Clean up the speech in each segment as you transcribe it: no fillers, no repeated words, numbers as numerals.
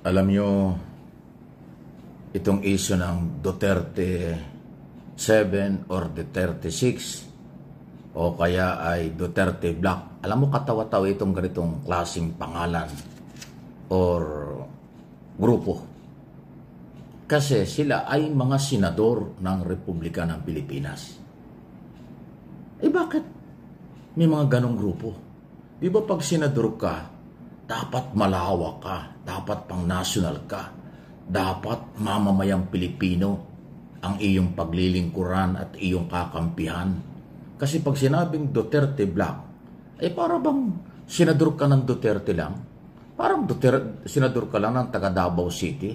Alam nyo, itong issue ng Duterte 7 or Duterte 6 o kaya ay Duterte Black. Alam mo, katawa-tawa itong ganitong klaseng pangalan or grupo. Kasi sila ay mga senador ng Republika ng Pilipinas. Bakit may mga ganong grupo? Di ba pag senador ka, dapat malawak ka, dapat pang national ka, dapat mamamayang Pilipino ang iyong paglilingkuran at iyong kakampihan. Kasi pag sinabing Duterte Black, para bang senador ka ng Duterte lang? Parang senador ka lang ng taga Davao City?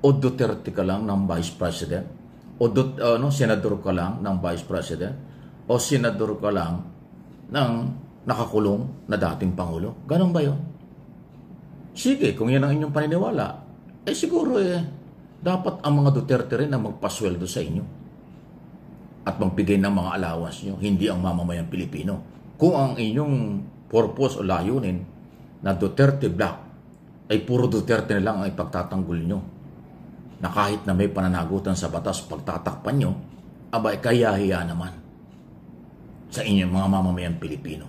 O Duterte ka lang ng Vice President? O senador ka lang ng Vice President? O senador ka lang ng nakakulong na dating Pangulo? Ganon ba yun? Sige, kung yan ang inyong paniniwala, siguro dapat ang mga Duterte rin ang magpasweldo sa inyo at magbigay ng mga allowance nyo, hindi ang mamamayang Pilipino. Kung ang inyong purpose o layunin na Duterte Black ay puro Duterte na lang ang ipagtatanggol nyo, na kahit na may pananagutan sa batas pagtatakpan nyo, kayahiya naman sa inyong mga mamamayang Pilipino.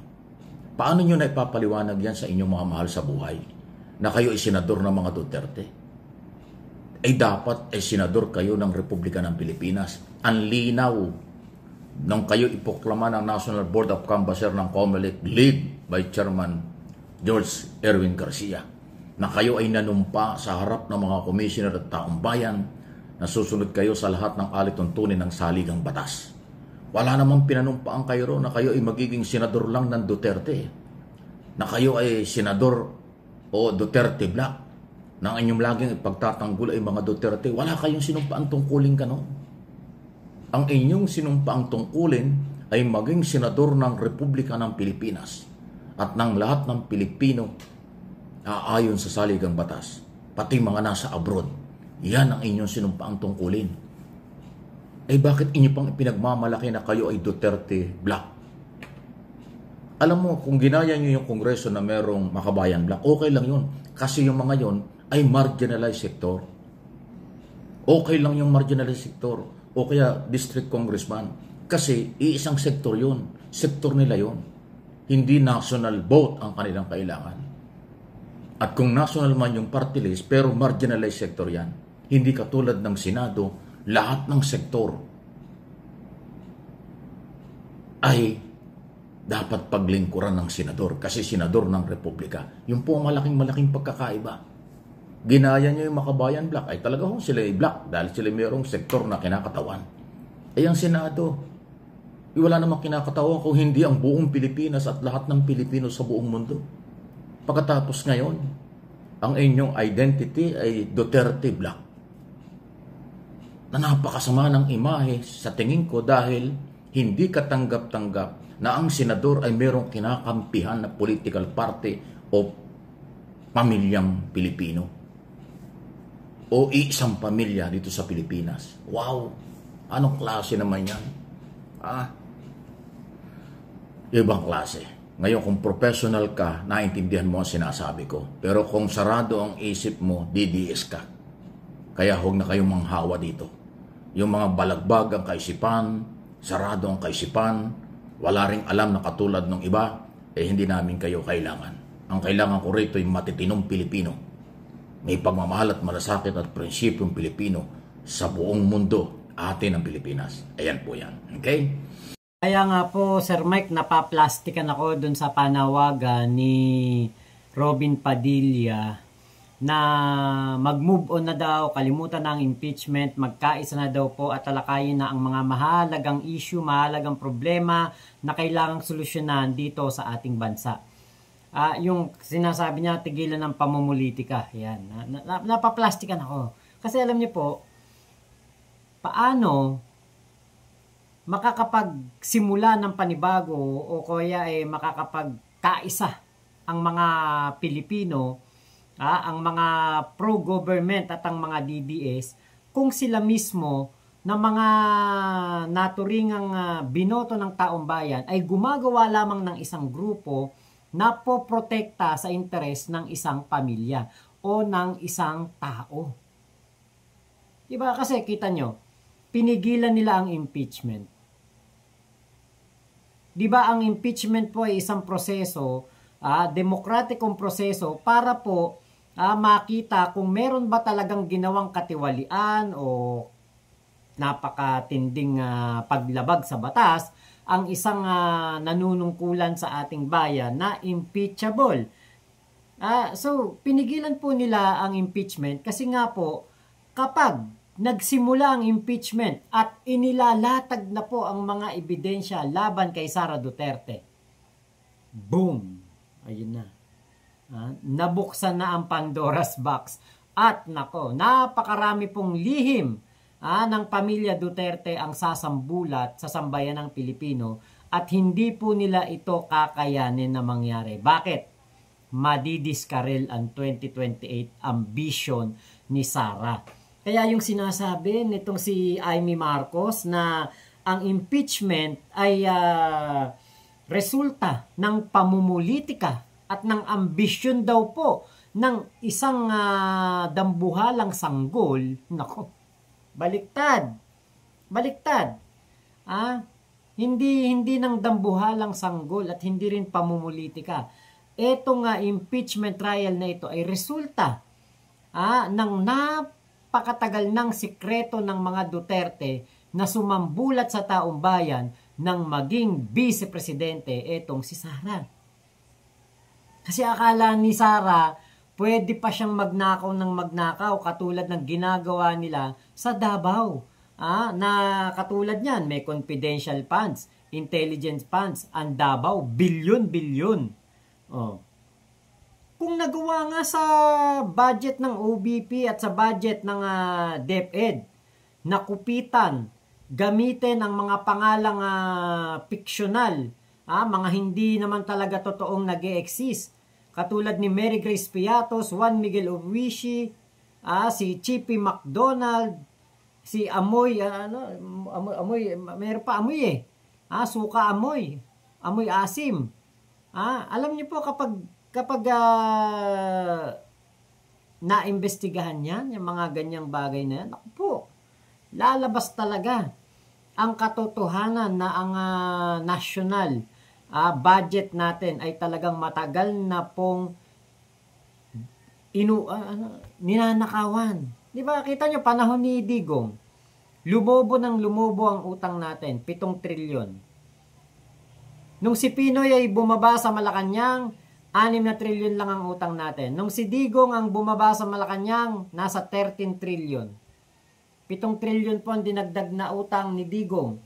Paano nyo na ipapaliwanag yan sa inyong mga mahal sa buhay na kayo ay senador ng mga Duterte? Dapat senador kayo ng Republika ng Pilipinas. Ang linaw nang kayo iproklama ng National Board of Canvassers ng COMELEC, lead by Chairman George Erwin Garcia, na kayo ay nanumpa sa harap ng mga commissioner at taong bayan na susunod kayo sa lahat ng alituntunin ng saligang batas. Wala namang pinanumpaan kayo na kayo ay magiging senador lang ng Duterte, na kayo ay senador o Duterte Black, nang inyong laging ipagtatanggol ay mga Duterte. Wala kayong sinumpaang tungkulin ganon. Ang inyong sinumpaang tungkulin ay maging senador ng Republika ng Pilipinas at ng lahat ng Pilipino aayon sa saligang batas, pati mga nasa abroad. Yan ang inyong sinumpaang tungkulin. Bakit inyo pang pinagmamalaki na kayo ay Duterte Black? Alam mo, kung ginaya nyo yung Kongreso na merong Makabayan Black, okay lang yun. Kasi yung mga yon ay marginalized sector. Okay lang yung marginalized sector o kaya district congressman. Kasi iisang sektor yun. Sektor nila yun. Hindi national vote ang kanilang kailangan. At kung national man yung party list, pero marginalized sector yan. Hindi katulad ng Senado, lahat ng sektor ay dapat paglingkuran ng senador kasi senador ng Republika. Yung po ang malaking pagkakaiba. Ginaya nyo yung Makabayan Black, talaga sila ay black dahil sila mayroong sektor na kinakatawan. Ang Senado, wala namang kinakatawan kung hindi ang buong Pilipinas at lahat ng Pilipino sa buong mundo. Pagkatapos ngayon, ang inyong identity ay Duterte Black, na napakasama ng imahe sa tingin ko dahil hindi katanggap-tanggap na ang senador ay mayroong kinakampihan na political party o pamilyang Pilipino o isang pamilya dito sa Pilipinas. Wow! Anong klase naman yan? Ibang klase. Ngayon, kung professional ka, naintindihan mo ang sinasabi ko. Pero kung sarado ang isip mo, DDS ka. Kaya huwag na kayong manghawa dito. Yung mga balagbag ang kaisipan, sarado ang kaisipan, wala ring alam na katulad ng iba, hindi namin kayo kailangan. Ang kailangan ko rito ay matitinong Pilipino. May pagmamahal at malasakit at prinsipyong Pilipino sa buong mundo, atin ang Pilipinas. Ayan po yan. Okay? Kaya nga po, Sir Mike, napaplastikan ako dun sa panawagan ni Robin Padilla na mag-move on na daw, kalimutan na ang impeachment, magkaisa na daw po at talakayin na ang mga mahalagang issue, mahalagang problema na kailangang solusyonan dito sa ating bansa. Yung sinasabi niya, tigilan ng pamumulitika. Yan. Napaplastikan ako. Kasi alam niyo po, paano makakapagsimula ng panibago o kaya makakapagkaisa ang mga Pilipino, ang mga pro-government at ang mga DDS kung sila mismo na mga naturingang binoto ng taong bayan ay gumagawa lamang ng isang grupo na poprotekta sa interes ng isang pamilya o ng isang tao. Diba? Kasi kita nyo, pinigilan nila ang impeachment. Diba ang impeachment po ay isang proseso, demokratikong proseso para po makita kung meron ba talagang ginawang katiwalian o napakatinding paglabag sa batas ang isang nanunungkulan sa ating bayan na impeachable. So, pinigilan po nila ang impeachment kasi nga po, kapag nagsimula ang impeachment at inilalatag na po ang mga ebidensya laban kay Sara Duterte, boom! Ayun na. Nabuksan na ang Pandora's box. At nako, napakarami pong lihim ng pamilya Duterte ang sasambulat sa sambayan ng Pilipino at hindi po nila ito kakayanin na mangyari. Bakit? Madidiskarel ang 2028 ambition ni Sara. Kaya yung sinasabi nitong si Amy Marcos na ang impeachment ay resulta ng pamumulitika at ng ambisyon daw po ng isang dambuhalang sanggol. Nako, baliktad. Baliktad. Hindi ng dambuhalang sanggol at hindi rin pamumulitika. Etong impeachment trial na ito ay resulta ng napakatagal ng sikreto ng mga Duterte na sumambulat sa taong bayan ng maging vice-presidente etong si Sara. Kasi akala ni Sara, pwede pa siyang magnakaw ng magnakaw katulad ng ginagawa nila sa Davao. Na katulad niyan, may confidential funds, intelligence funds, ang Davao, bilyon-bilyon. Kung nagawa nga sa budget ng OBP at sa budget ng DepEd, nakupitan, gamitin ang mga pangalang fiksyonal, mga hindi naman talaga totoong nag-e-exist. Katulad ni Mary Grace Piatos, Juan Miguel Owishi, si Chippy McDonald, si Amoy, Amoy, meron pa Amoy Suka Amoy, Amoy Asim. Alam niyo po kapag naimbestigahan yan, yung mga ganyang bagay na yan, ako po, lalabas talaga ang katotohanan na ang national budget natin ay talagang matagal na pong ninanakawan. Di ba? Kita nyo, panahon ni Digong, lumobo ang utang natin, 7 trilyon. Nung si Pinoy ay bumaba sa Malacanang, 6 na trilyon lang ang utang natin. Nung si Digong ang bumaba sa Malacanang, nasa 13 trilyon. 7 trilyon po ang dinagdag na utang ni Digong.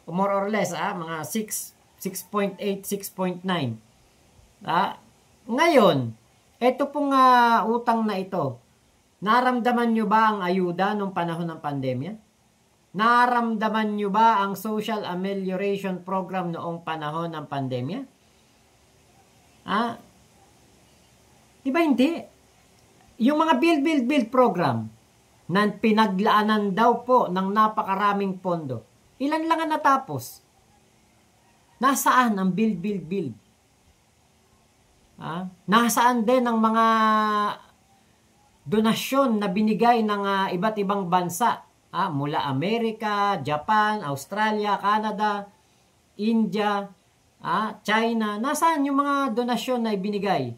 More or less, mga 6.8, 6.9. Ngayon, ito pong utang na ito, naramdaman nyo ba ang ayuda nung panahon ng pandemya? Naramdaman nyo ba ang social amelioration program noong panahon ng pandemya? Diba hindi? Yung mga build program na pinaglaanan daw po ng napakaraming pondo, ilan lang ang natapos? Nasaan ang build? Nasaan din ang mga donasyon na binigay ng iba't ibang bansa? Mula Amerika, Japan, Australia, Canada, India, China. Nasaan yung mga donasyon na ibinigay?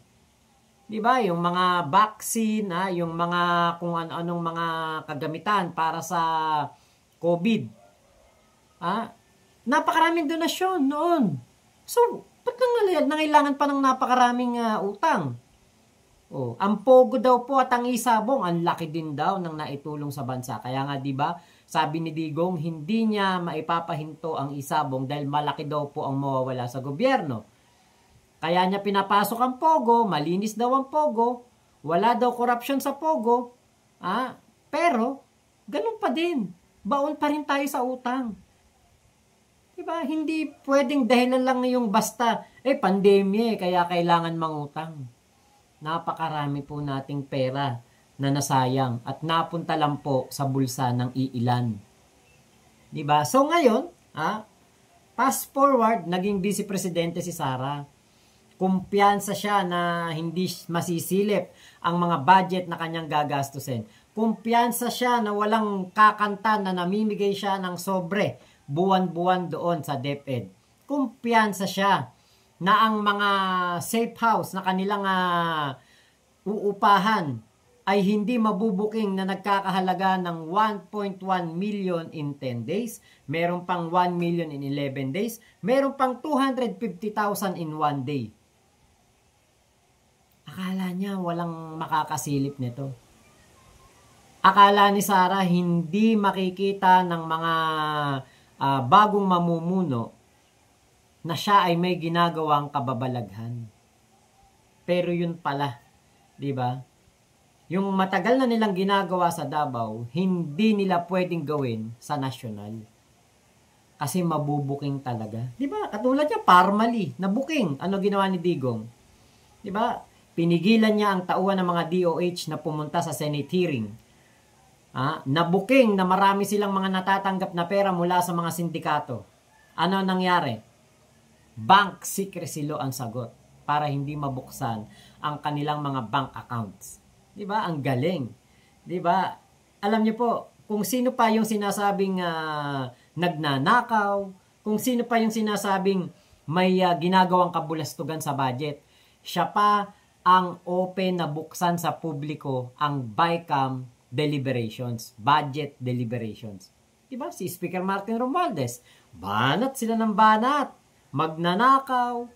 Diba? Yung mga vaccine, yung mga kung anong mga kagamitan para sa COVID. Napakaraming donasyon noon. So, ba't nangailangan pa ng napakaraming utang? Ang Pogo daw po at ang Isabong, ang laki din daw ng naitulong sa bansa. Kaya nga, di ba, sabi ni Digong, hindi niya maipapahinto ang Isabong dahil malaki daw po ang mawawala sa gobyerno. Kaya niya pinapasok ang Pogo, malinis daw ang Pogo, wala daw corruption sa Pogo, pero, ganun pa din. Baon pa rin tayo sa utang. Diba? Hindi pwedeng dahilan lang yung basta, pandemya kaya kailangan mangutang. Napakarami po nating pera na nasayang at napunta lang po sa bulsa ng iilan. Diba? So ngayon, fast forward, naging vice presidente si Sara. Kumpiyansa siya na hindi masisilip ang mga budget na kanyang gagastusin. Kumpiyansa siya na walang kakantan na namimigay siya ng sobre buwan-buwan doon sa DepEd. Kumpiyansa siya na ang mga safe house na kanilang uupahan ay hindi mabubuking na nagkakahalaga ng 1.1 million in 10 days, meron pang 1 million in 11 days, meron pang 250,000 in 1 day. Akala niya walang makakasilip nito. Akala ni Sara hindi makikita ng mga bagong mamumuno na siya ay may ginagawang kababalaghan. Pero yun pala, di ba? Yung matagal na nilang ginagawa sa Davao, hindi nila pwedeng gawin sa national. Kasi mabubuking talaga. Di ba? Katulad niya, Parmali, nabuking. Ano ginawa ni Digong? Di ba? Pinigilan niya ang tauhan ng mga DOH na pumunta sa Senate hearing. Nabuking na marami silang mga natatanggap na pera mula sa mga sindikato. Ano nangyari? Bank secrecy law ang sagot para hindi mabuksan ang kanilang mga bank accounts. 'Di ba? Ang galing. 'Di ba? Alam niyo po, kung sino pa yung sinasabing nagnanakaw, kung sino pa yung sinasabing may ginagawang kabulastugan sa budget, siya pa ang open na buksan sa publiko ang BICAM deliberations, budget deliberations. 'Di ba? Si Speaker Martin Romualdez, banat sila ng banat, magnanakaw,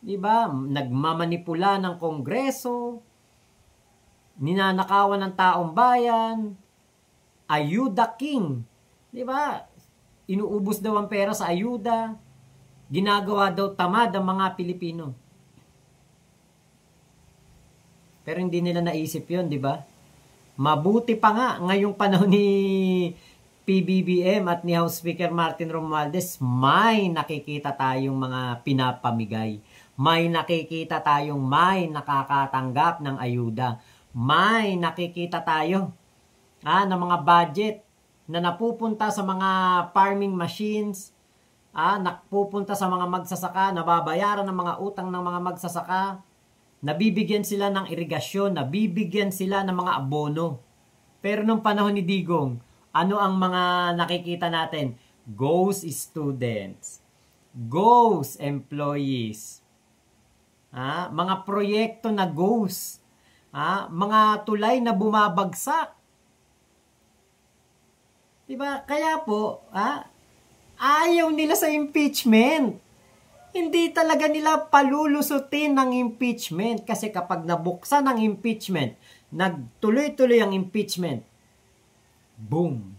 'di ba? Nagmamanipula ng Kongreso, ninanakawan ng taong bayan, ayuda king, 'di ba? Inuubos daw ang pera sa ayuda, ginagawa daw tamad ang mga Pilipino. Pero hindi nila naisip 'yon, 'di ba? Mabuti pa nga ngayong panahon ni PBBM at ni House Speaker Martin Romualdez, may nakikita tayong mga pinapamigay. May nakikita tayong may nakakatanggap ng ayuda. May nakikita tayo ng mga budget na napupunta sa mga farming machines, napupunta sa mga magsasaka, nababayaran ng mga utang ng mga magsasaka, nabibigyan sila ng irigasyon, nabibigyan sila ng mga abono. Pero nung panahon ni Digong, ano ang mga nakikita natin? Ghost students, ghost employees, mga proyekto na ghost, mga tulay na bumabagsak. Diba? Kaya po, ayaw nila sa impeachment. Hindi talaga nila palulusutin ng impeachment kasi kapag nabuksan ang impeachment, nagtuloy-tuloy ang impeachment, boom!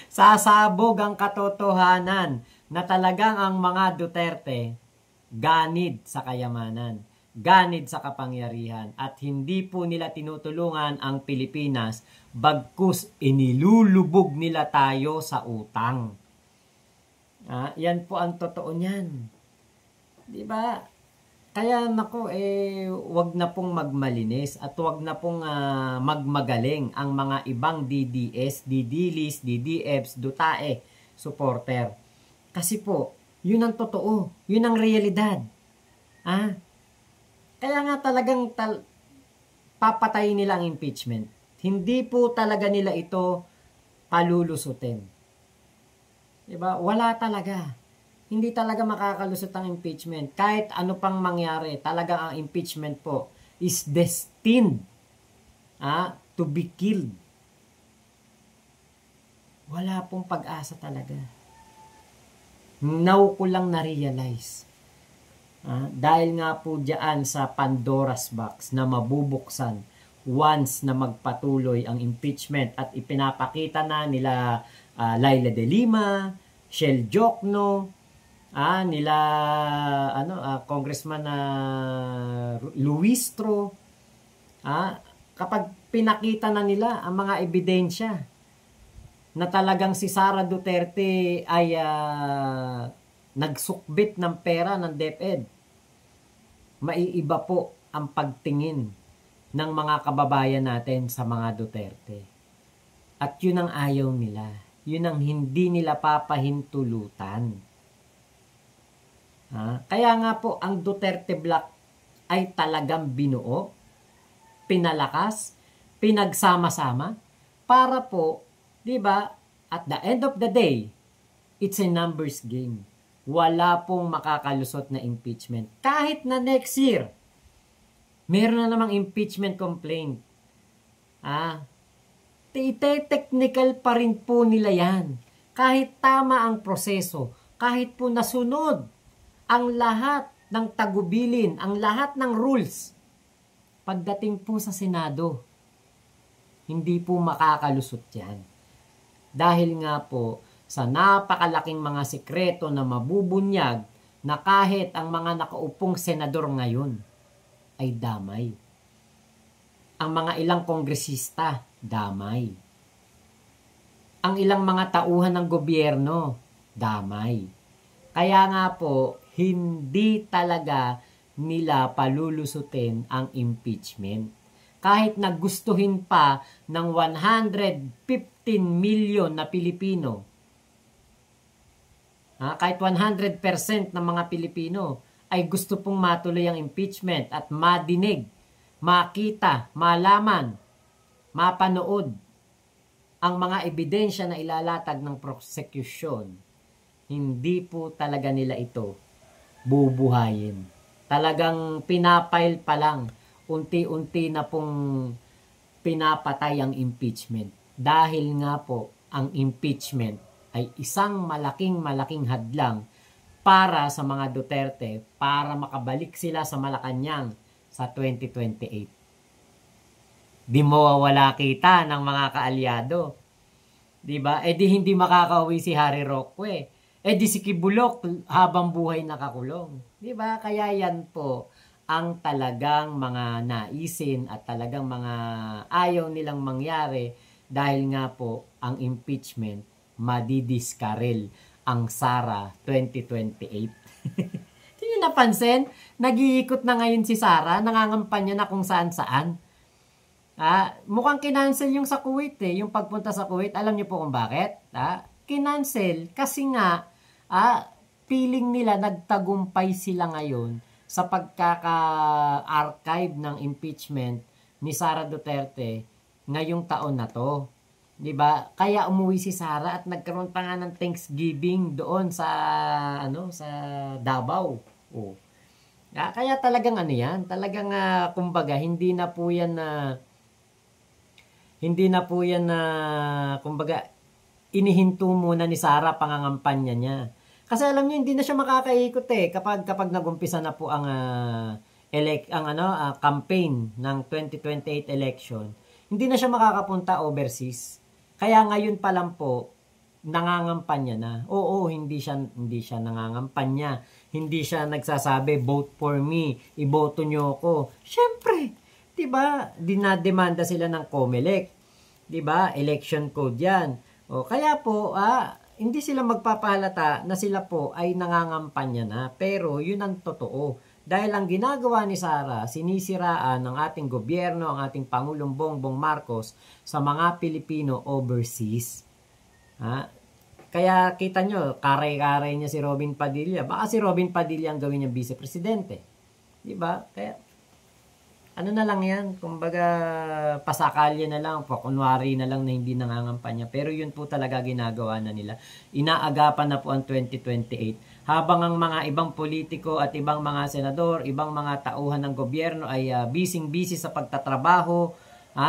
Sasabog ang katotohanan na talagang ang mga Duterte ganid sa kayamanan, ganid sa kapangyarihan at hindi po nila tinutulungan ang Pilipinas bagkus inilulubog nila tayo sa utang. Yan po ang totoo niyan. 'Di ba? Kaya nako wag na pong magmalinis at wag na pong magmagaling ang mga ibang DDS, DDLIS, DDFs, DUTAE supporter. Kasi po, yun ang totoo, yun ang realidad. Kaya nga talagang papatayin nila ang impeachment. Hindi po talaga nila ito palulusutin. Diba? Wala talaga. Hindi talaga makakalusot ang impeachment. Kahit ano pang mangyari, talaga ang impeachment po is destined to be killed. Wala pong pag-asa talaga. Now ko lang na-realize. Dahil nga po diyan sa Pandora's box na mabubuksan once na magpatuloy ang impeachment at ipinapakita na nila Laila de Lima, Shell Jokno, nila Congressman Luistro, kapag pinakita na nila ang mga ebidensya na talagang si Sara Duterte ay nagsukbit ng pera ng DepEd, maiiba po ang pagtingin ng mga kababayan natin sa mga Duterte. At yun ang ayaw nila. Yun ang hindi nila papahintulutan. Kaya nga po, ang Duterte Block ay talagang binuo, pinalakas, pinagsama-sama, para po, di ba, at the end of the day, it's a numbers game. Wala pong makakalusot na impeachment. Kahit na next year, meron na namang impeachment complaint. Technical pa rin po nila yan. Kahit tama ang proseso, kahit po nasunod ang lahat ng tagubilin, ang lahat ng rules, pagdating po sa Senado, hindi po makakalusot yan. Dahil nga po, sa napakalaking mga sikreto na mabubunyag na kahit ang mga nakaupong senador ngayon ay damay. Ang mga ilang kongresista, damay. Ang ilang mga tauhan ng gobyerno, damay. Kaya nga po, hindi talaga nila palulusutin ang impeachment. Kahit nagustuhin pa ng 115 million na Pilipino, kahit 100% ng mga Pilipino ay gusto pong matuloy ang impeachment at madinig, makita, malaman, mapanood ang mga ebidensya na ilalatag ng prosecution, hindi po talaga nila ito bubuhayin. Talagang pinapile pa lang, unti-unti na pong pinapatay ang impeachment. Dahil nga po, ang impeachment ay isang malaking hadlang para sa mga Duterte para makabalik sila sa Malacanang sa 2028. Di mawawala kita ng mga kaalyado. Diba? E di hindi makakauwi si Harry Roque. E di si Kibulok habang buhay nakakulong. Diba? Kaya yan po ang talagang mga naisin at talagang mga ayaw nilang mangyari dahil nga po ang impeachment madidiskarel ang Sara 2028. Hindi nyo napansin? Nag-iikot na ngayon si Sara, nangangampanya na kung saan-saan. Mukhang kinancel yung sa Kuwait yung pagpunta sa Kuwait. Alam niyo po kung bakit? Kinancel kasi nga feeling nila nagtagumpay sila ngayon sa pagkaka-archive ng impeachment ni Sara Duterte ngayong taon na to. 'Di ba? Kaya umuwi si Sara at nagkaroon pa nga ng Thanksgiving doon sa sa Davao. Kaya talagang yan, talagang kumbaga hindi na po yan kumbaga inihinto muna ni Sara pangangampanya niya. Kasi alam niyo hindi na siya makakaikot kapag nagumpisa na po ang campaign ng 2028 election. Hindi na siya makakapunta overseas. Kaya ngayon pa lang po nangangampanya na. Oo, hindi siya nangangampanya. Hindi siya nagsasabi vote for me, iboto niyo ako. Syempre, 'di ba? Dinademanda sila ng COMELEC. 'Di ba? Election code 'yan. Kaya po hindi sila magpapahalata na sila po ay nangangampanya na. Pero yun ang totoo. Dahil ang ginagawa ni Sara, sinisiraan ng ating gobyerno, ang ating Pangulong Bongbong Marcos sa mga Pilipino overseas. Kaya kita nyo, kare-kare niya si Robin Padilla. Baka si Robin Padilla ang gawin niyang vice-presidente. Diba? Kaya, ano na lang yan? Kumbaga, pasakalya na lang, kunwari na lang na hindi nangangampanya. Pero yun po talaga ginagawa na nila. Inaagapan na po ang 2028. Habang ang mga ibang politiko at ibang mga senador, ibang mga tauhan ng gobyerno ay busy sa pagtatrabaho,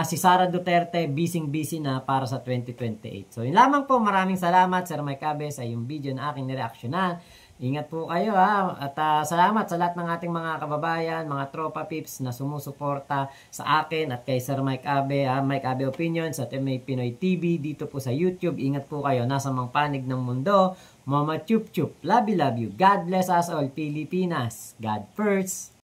si Sara Duterte busy na para sa 2028. So yun lamang po, maraming salamat Sir Mike Abe sa yung video na aking nireaksyonan. Ingat po kayo at salamat sa lahat ng ating mga kababayan, mga tropa pips na sumusuporta sa akin at kay Sir Mike Abe, Mike Abe Opinions at MA Pinoy TV dito po sa YouTube. Ingat po kayo, nasa mang panig ng mundo. Mama Chup Chup, love you. God bless us all, Pilipinas. God first.